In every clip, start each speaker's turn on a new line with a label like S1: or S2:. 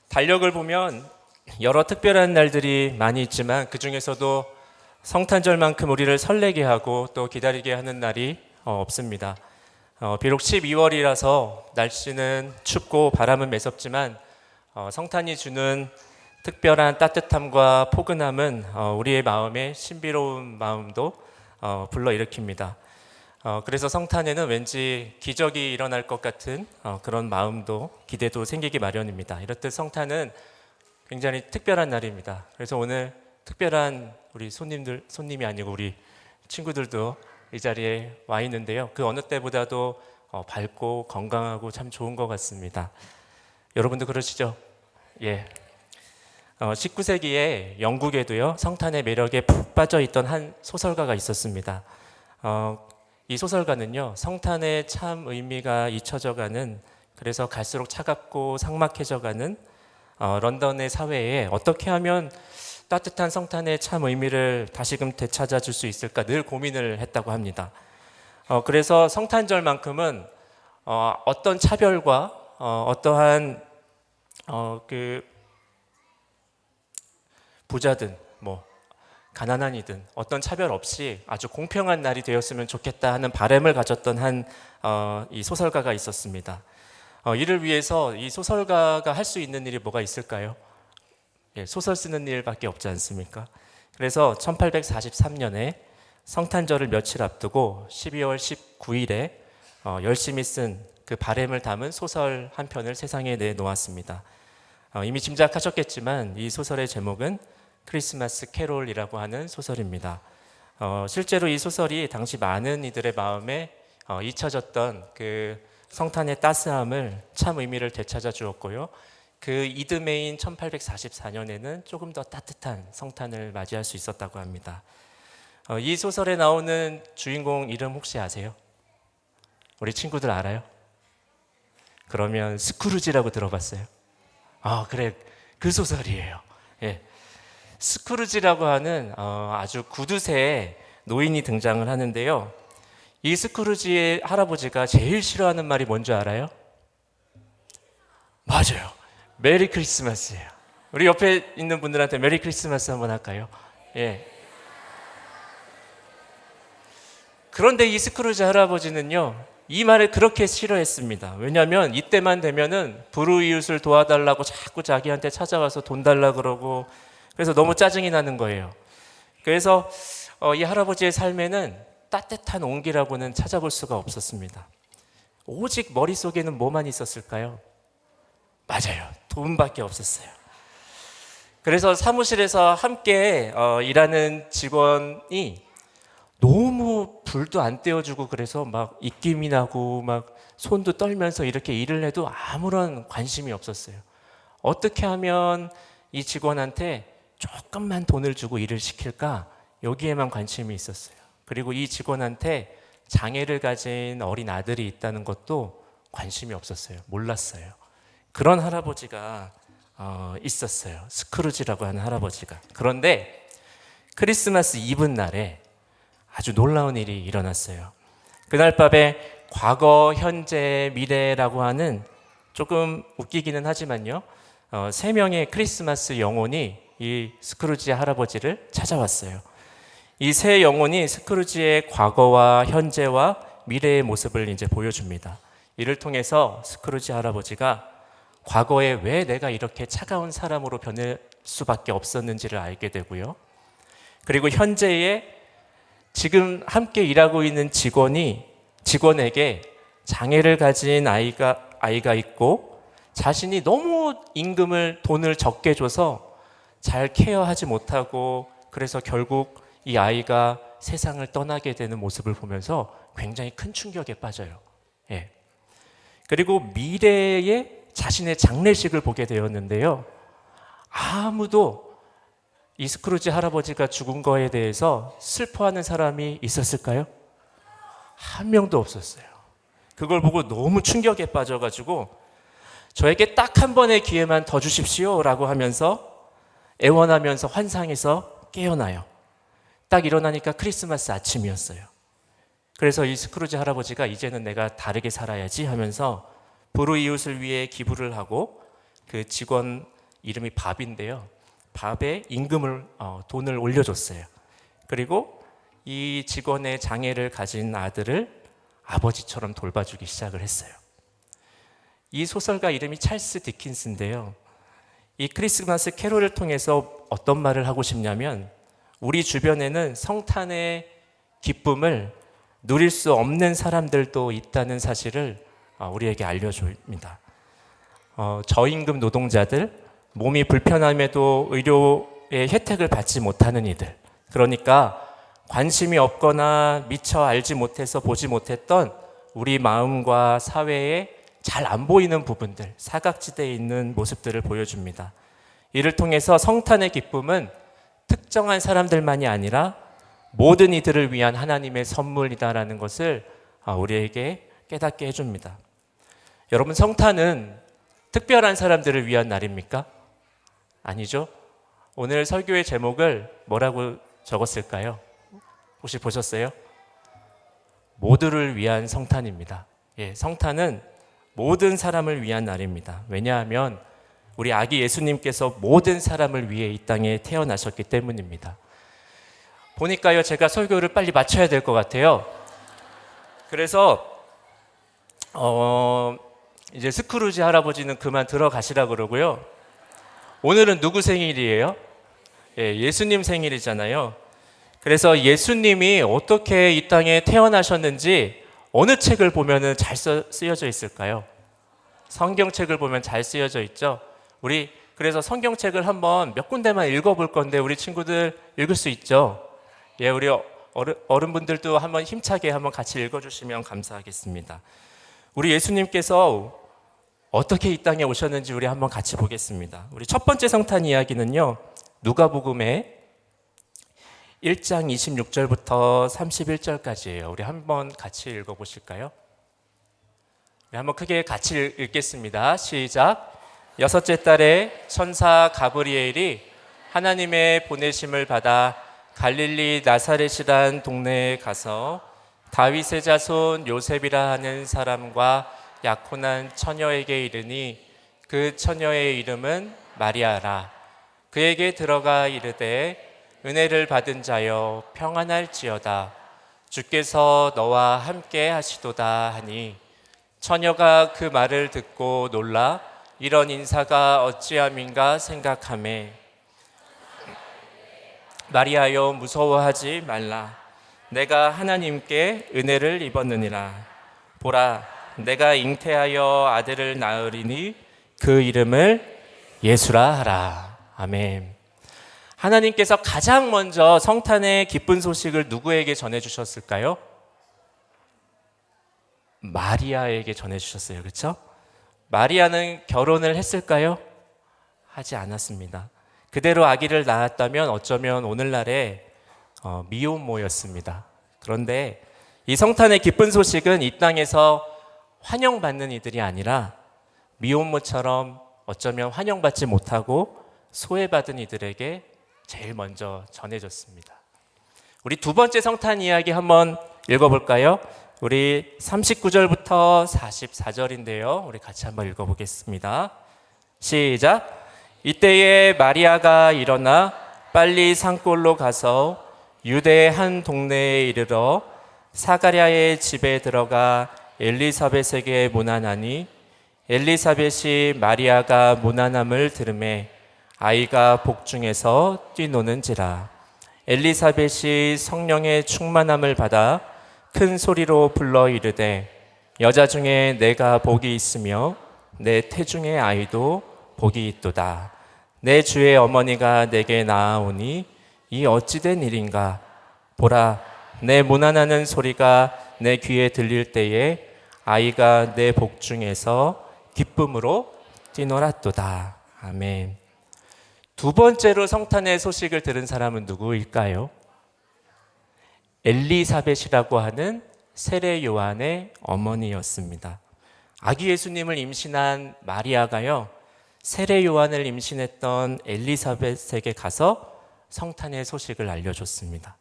S1: 달력을 보면 여러 특별한 날들이 많이 있지만 그 중에서도 성탄절만큼 우리를 설레게 하고 또 기다리게 하는 날이 없습니다. 비록 12월이라서 날씨는 춥고 바람은 매섭지만 성탄이 주는 특별한 따뜻함과 포근함은 우리의 마음에 신비로운 마음도 불러일으킵니다. 그래서 성탄에는 왠지 기적이 일어날 것 같은 그런 마음도 기대도 생기기 마련입니다. 이렇듯 성탄은 굉장히 특별한 날입니다. 그래서 오늘 특별한 우리 손님이 아니고 우리 친구들도 이 자리에 와 있는데요. 그 어느 때보다도 밝고 건강하고 참 좋은 것 같습니다. 여러분도 그러시죠? 예. 19세기에 영국에도요, 성탄의 매력에 푹 빠져 있던 한 소설가가 있었습니다. 이 소설가는요, 성탄의 참 의미가 잊혀져가는, 그래서 갈수록 차갑고 삭막해져가는 런던의 사회에 어떻게 하면 따뜻한 성탄의 참 의미를 다시금 되찾아줄 수 있을까 늘 고민을 했다고 합니다. 그래서 성탄절만큼은 어떤 차별과 어떠한 그 부자든 뭐 가난한 이든 어떤 차별 없이 아주 공평한 날이 되었으면 좋겠다 하는 바람을 가졌던 이 소설가가 있었습니다. 이를 위해서 이 소설가가 할 수 있는 일이 뭐가 있을까요? 예, 소설 쓰는 일밖에 없지 않습니까? 그래서 1843년에 성탄절을 며칠 앞두고 12월 19일에 열심히 쓴 그 바람을 담은 소설 한 편을 세상에 내놓았습니다. 이미 짐작하셨겠지만 이 소설의 제목은 크리스마스 캐롤이라고 하는 소설입니다. 실제로 이 소설이 당시 많은 이들의 마음에 잊혀졌던 그 성탄의 따스함을 참 의미를 되찾아 주었고요. 그 이듬해인 1844년에는 조금 더 따뜻한 성탄을 맞이할 수 있었다고 합니다. 이 소설에 나오는 주인공 이름 혹시 아세요? 우리 친구들 알아요? 그러면 스크루지라고 들어봤어요? 그래, 그 소설이에요. 예. 스크루지라고 하는 아주 구두쇠의 노인이 등장을 하는데요. 이 스크루지의 할아버지가 제일 싫어하는 말이 뭔지 알아요? 맞아요. 메리 크리스마스예요. 우리 옆에 있는 분들한테 메리 크리스마스 한번 할까요? 예. 그런데 이 스크루지 할아버지는요, 이 말을 그렇게 싫어했습니다. 왜냐하면 이때만 되면은 불우이웃을 도와달라고 자꾸 자기한테 찾아와서 돈 달라 그러고, 그래서 너무 짜증이 나는 거예요. 그래서 이 할아버지의 삶에는 따뜻한 온기라고는 찾아볼 수가 없었습니다. 오직 머릿속에는 뭐만 있었을까요? 맞아요. 돈밖에 없었어요. 그래서 사무실에서 함께 일하는 직원이 너무 불도 안 떼어주고 그래서 막 입김이 나고 막 손도 떨면서 이렇게 일을 해도 아무런 관심이 없었어요. 어떻게 하면 이 직원한테 조금만 돈을 주고 일을 시킬까? 여기에만 관심이 있었어요. 그리고 이 직원한테 장애를 가진 어린 아들이 있다는 것도 관심이 없었어요. 몰랐어요. 그런 할아버지가 있었어요. 스크루지라고 하는 할아버지가. 그런데 크리스마스 이브 날에 아주 놀라운 일이 일어났어요. 그날 밤에 과거, 현재, 미래라고 하는 조금 웃기기는 하지만요, 3명의 크리스마스 영혼이 이 스크루지 할아버지를 찾아왔어요. 이 세 영혼이 스크루지의 과거와 현재와 미래의 모습을 이제 보여줍니다. 이를 통해서 스크루지 할아버지가 과거에 왜 내가 이렇게 차가운 사람으로 변할 수밖에 없었는지를 알게 되고요. 그리고 현재에 지금 함께 일하고 있는 직원에게 장애를 가진 아이가 있고 자신이 너무 돈을 적게 줘서 잘 케어하지 못하고 그래서 결국 이 아이가 세상을 떠나게 되는 모습을 보면서 굉장히 큰 충격에 빠져요. 예. 그리고 미래에 자신의 장례식을 보게 되었는데요. 아무도 이 스크루지 할아버지가 죽은 거에 대해서 슬퍼하는 사람이 있었을까요? 한 명도 없었어요. 그걸 보고 너무 충격에 빠져가지고 저에게 딱 한 번의 기회만 더 주십시오 라고 하면서 애원하면서 환상에서 깨어나요. 딱 일어나니까 크리스마스 아침이었어요. 그래서 이 스크루지 할아버지가 이제는 내가 다르게 살아야지 하면서 불우이웃을 위해 기부를 하고 그 직원 이름이 밥인데요. 밥에 임금을 돈을 올려줬어요. 그리고 이 직원의 장애를 가진 아들을 아버지처럼 돌봐주기 시작을 했어요. 이 소설가 이름이 찰스 디킨스인데요. 이 크리스마스 캐롤을 통해서 어떤 말을 하고 싶냐면 우리 주변에는 성탄의 기쁨을 누릴 수 없는 사람들도 있다는 사실을 우리에게 알려줍니다. 저임금 노동자들, 몸이 불편함에도 의료의 혜택을 받지 못하는 이들, 그러니까 관심이 없거나 미처 알지 못해서 보지 못했던 우리 마음과 사회에 잘 안 보이는 부분들, 사각지대에 있는 모습들을 보여줍니다. 이를 통해서 성탄의 기쁨은 특정한 사람들만이 아니라 모든 이들을 위한 하나님의 선물이다라는 것을 우리에게 깨닫게 해줍니다. 여러분, 성탄은 특별한 사람들을 위한 날입니까? 아니죠. 오늘 설교의 제목을 뭐라고 적었을까요? 혹시 보셨어요? 모두를 위한 성탄입니다. 예, 성탄은 모든 사람을 위한 날입니다. 왜냐하면 우리 아기 예수님께서 모든 사람을 위해 이 땅에 태어나셨기 때문입니다. 보니까요, 제가 설교를 빨리 마쳐야 될 것 같아요. 그래서 이제 스크루지 할아버지는 그만 들어가시라 그러고요. 오늘은 누구 생일이에요? 예, 예수님 생일이잖아요. 그래서 예수님이 어떻게 이 땅에 태어나셨는지 어느 책을 보면 잘 쓰여져 있을까요? 성경책을 보면 잘 쓰여져 있죠. 우리 그래서 성경책을 한번 몇 군데만 읽어볼 건데 우리 친구들 읽을 수 있죠? 예, 우리 어른분들도 한번 힘차게 한번 같이 읽어주시면 감사하겠습니다. 우리 예수님께서 어떻게 이 땅에 오셨는지 우리 한번 같이 보겠습니다. 우리 첫 번째 성탄 이야기는요, 누가복음의 1장 26절부터 31절까지예요. 우리 한번 같이 읽어보실까요? 우리 한번 크게 같이 읽겠습니다. 시작. 여섯째 달에 천사 가브리엘이 하나님의 보내심을 받아 갈릴리 나사렛이란 동네에 가서 다윗의 자손 요셉이라 하는 사람과 약혼한 처녀에게 이르니 그 처녀의 이름은 마리아라. 그에게 들어가 이르되 은혜를 받은 자여 평안할지어다. 주께서 너와 함께 하시도다 하니 처녀가 그 말을 듣고 놀라 이런 인사가 어찌함인가 생각하매 마리아여 무서워하지 말라. 내가 하나님께 은혜를 입었느니라. 보라, 내가 잉태하여 아들을 낳으리니 그 이름을 예수라 하라. 아멘. 하나님께서 가장 먼저 성탄의 기쁜 소식을 누구에게 전해주셨을까요? 마리아에게 전해주셨어요. 그렇죠? 마리아는 결혼을 했을까요? 하지 않았습니다. 그대로 아기를 낳았다면 어쩌면 오늘날의 미혼모였습니다. 그런데 이 성탄의 기쁜 소식은 이 땅에서 환영받는 이들이 아니라 미혼모처럼 어쩌면 환영받지 못하고 소외받은 이들에게 제일 먼저 전해졌습니다. 우리 두 번째 성탄 이야기 한번 읽어볼까요? 우리 39절부터 44절인데요. 우리 같이 한번 읽어보겠습니다. 시작. 이때에 마리아가 일어나 빨리 산골로 가서 유대의 한 동네에 이르러 사가랴의 집에 들어가 엘리사벳에게 문안하니 엘리사벳이 마리아가 문안함을 들으매 아이가 복중에서 뛰노는지라. 엘리사벳이 성령의 충만함을 받아 큰 소리로 불러 이르되 여자 중에 내가 복이 있으며 내 태중의 아이도 복이 있도다. 내 주의 어머니가 내게 나아오니 이 어찌된 일인가. 보라, 내 문안하는 소리가 내 귀에 들릴 때에 아이가 내 복중에서 기쁨으로 뛰놀았도다. 아멘. 두 번째로 성탄의 소식을 들은 사람은 누구일까요? 엘리사벳이라고 하는 세례 요한의 어머니였습니다. 아기 예수님을 임신한 마리아가요, 세례 요한을 임신했던 엘리사벳에게 가서 성탄의 소식을 알려줬습니다.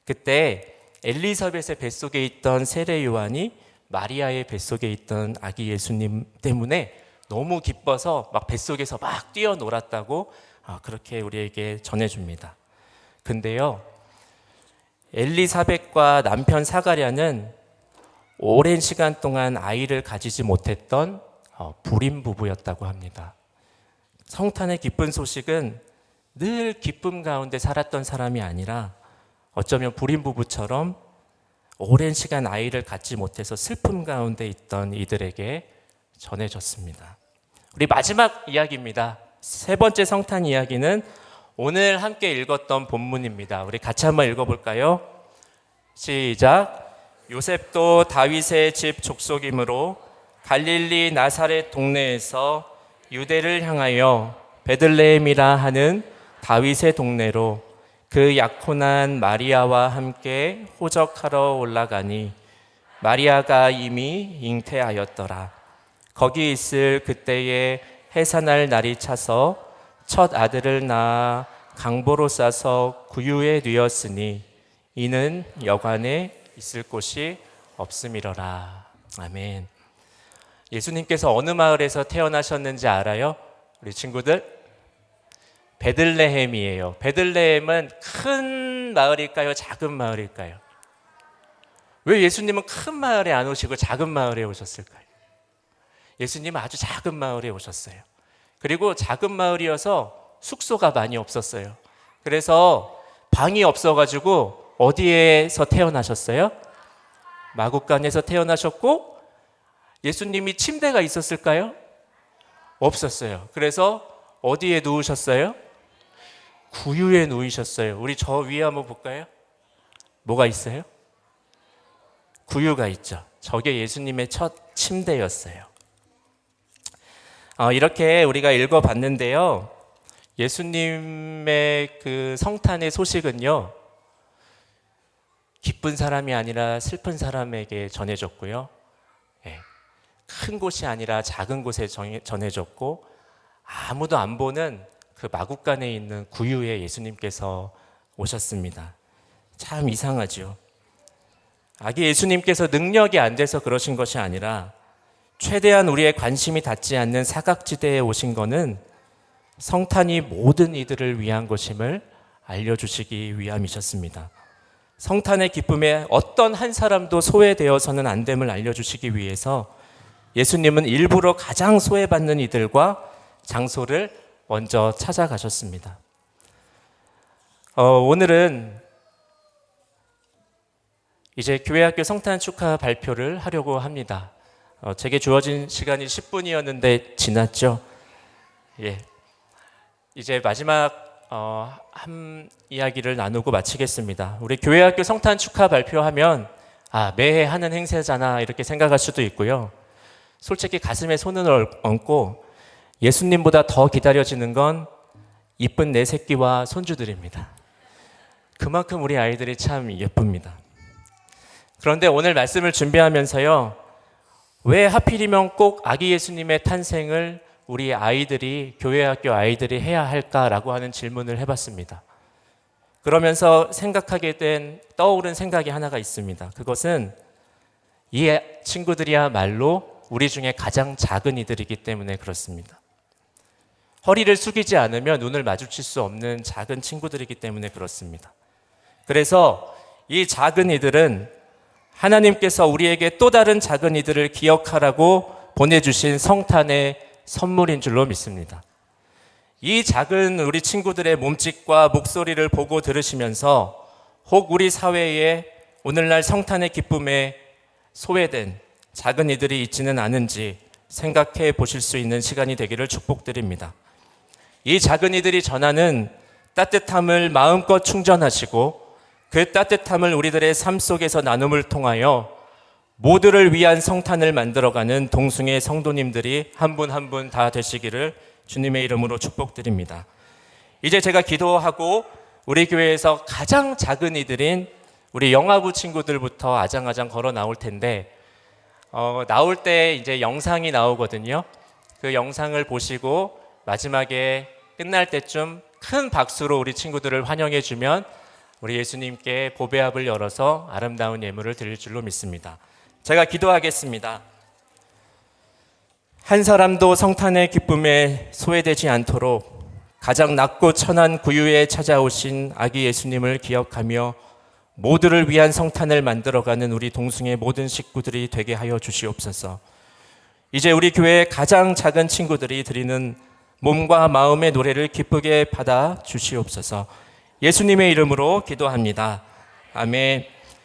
S1: 그때 엘리사벳의 뱃속에 있던 세례 요한이 마리아의 뱃속에 있던 아기 예수님 때문에 너무 기뻐서 막 뱃속에서 막 뛰어놀았다고 그렇게 우리에게 전해줍니다. 근데요, 엘리사벳과 남편 사가랴는 오랜 시간 동안 아이를 가지지 못했던 불임 부부였다고 합니다. 성탄의 기쁜 소식은 늘 기쁨 가운데 살았던 사람이 아니라 어쩌면 불임 부부처럼 오랜 시간 아이를 갖지 못해서 슬픔 가운데 있던 이들에게 전해졌습니다. 우리 마지막 이야기입니다. 세 번째 성탄 이야기는 오늘 함께 읽었던 본문입니다. 우리 같이 한번 읽어볼까요? 시작. 요셉도 다윗의 집 족속이므로 갈릴리 나사렛 동네에서 유대를 향하여 베들레헴이라 하는 다윗의 동네로 그 약혼한 마리아와 함께 호적하러 올라가니 마리아가 이미 잉태하였더라. 거기 있을 그때에 해산할 날이 차서 첫 아들을 낳아 강보로 싸서 구유에 뉘었으니 이는 여관에 있을 곳이 없음이러라. 아멘. 예수님께서 어느 마을에서 태어나셨는지 알아요? 우리 친구들? 베들레헴이에요. 베들레헴은 큰 마을일까요? 작은 마을일까요? 왜 예수님은 큰 마을에 안 오시고 작은 마을에 오셨을까요? 예수님은 아주 작은 마을에 오셨어요. 그리고 작은 마을이어서 숙소가 많이 없었어요. 그래서 방이 없어가지고 어디에서 태어나셨어요? 마구간에서 태어나셨고, 예수님이 침대가 있었을까요? 없었어요. 그래서 어디에 누우셨어요? 구유에 누우셨어요. 우리 저 위에 한번 볼까요? 뭐가 있어요? 구유가 있죠. 저게 예수님의 첫 침대였어요. 이렇게 우리가 읽어봤는데요. 예수님의 그 성탄의 소식은요, 기쁜 사람이 아니라 슬픈 사람에게 전해졌고요. 큰 곳이 아니라 작은 곳에 전해졌고, 아무도 안 보는 그 마구간에 있는 구유에 예수님께서 오셨습니다. 참 이상하죠. 아기 예수님께서 능력이 안 돼서 그러신 것이 아니라 최대한 우리의 관심이 닿지 않는 사각지대에 오신 것은 성탄이 모든 이들을 위한 것임을 알려주시기 위함이셨습니다. 성탄의 기쁨에 어떤 한 사람도 소외되어서는 안 됨을 알려주시기 위해서 예수님은 일부러 가장 소외받는 이들과 장소를 먼저 찾아가셨습니다. 오늘은 이제 교회학교 성탄 축하 발표를 하려고 합니다. 제게 주어진 시간이 10분이었는데 지났죠? 예. 이제 마지막 한 이야기를 나누고 마치겠습니다. 우리 교회학교 성탄 축하 발표하면 매해 하는 행사잖아 이렇게 생각할 수도 있고요. 솔직히 가슴에 손을 얹고 예수님보다 더 기다려지는 건 이쁜 내 새끼와 손주들입니다. 그만큼 우리 아이들이 참 예쁩니다. 그런데 오늘 말씀을 준비하면서요, 왜 하필이면 꼭 아기 예수님의 탄생을 우리 아이들이, 교회학교 아이들이 해야 할까라고 하는 질문을 해봤습니다. 그러면서 떠오른 생각이 하나가 있습니다. 그것은 이 친구들이야말로 우리 중에 가장 작은 이들이기 때문에 그렇습니다. 허리를 숙이지 않으면 눈을 마주칠 수 없는 작은 친구들이기 때문에 그렇습니다. 그래서 이 작은 이들은 하나님께서 우리에게 또 다른 작은 이들을 기억하라고 보내주신 성탄의 선물인 줄로 믿습니다. 이 작은 우리 친구들의 몸짓과 목소리를 보고 들으시면서 혹 우리 사회에 오늘날 성탄의 기쁨에 소외된 작은 이들이 있지는 않은지 생각해 보실 수 있는 시간이 되기를 축복드립니다. 이 작은 이들이 전하는 따뜻함을 마음껏 충전하시고 그 따뜻함을 우리들의 삶 속에서 나눔을 통하여 모두를 위한 성탄을 만들어가는 동숭의 성도님들이 한 분 한 분 다 되시기를 주님의 이름으로 축복드립니다. 이제 제가 기도하고 우리 교회에서 가장 작은 이들인 우리 영화부 친구들부터 아장아장 걸어 나올 텐데 나올 때 이제 영상이 나오거든요. 그 영상을 보시고 마지막에 끝날 때쯤 큰 박수로 우리 친구들을 환영해 주면 우리 예수님께 보배합을 열어서 아름다운 예물을 드릴 줄로 믿습니다. 제가 기도하겠습니다. 한 사람도 성탄의 기쁨에 소외되지 않도록 가장 낮고 천한 구유에 찾아오신 아기 예수님을 기억하며 모두를 위한 성탄을 만들어가는 우리 동숭의 모든 식구들이 되게 하여 주시옵소서. 이제 우리 교회의 가장 작은 친구들이 드리는 몸과 마음의 노래를 기쁘게 받아 주시옵소서. 예수님의 이름으로 기도합니다. 아멘.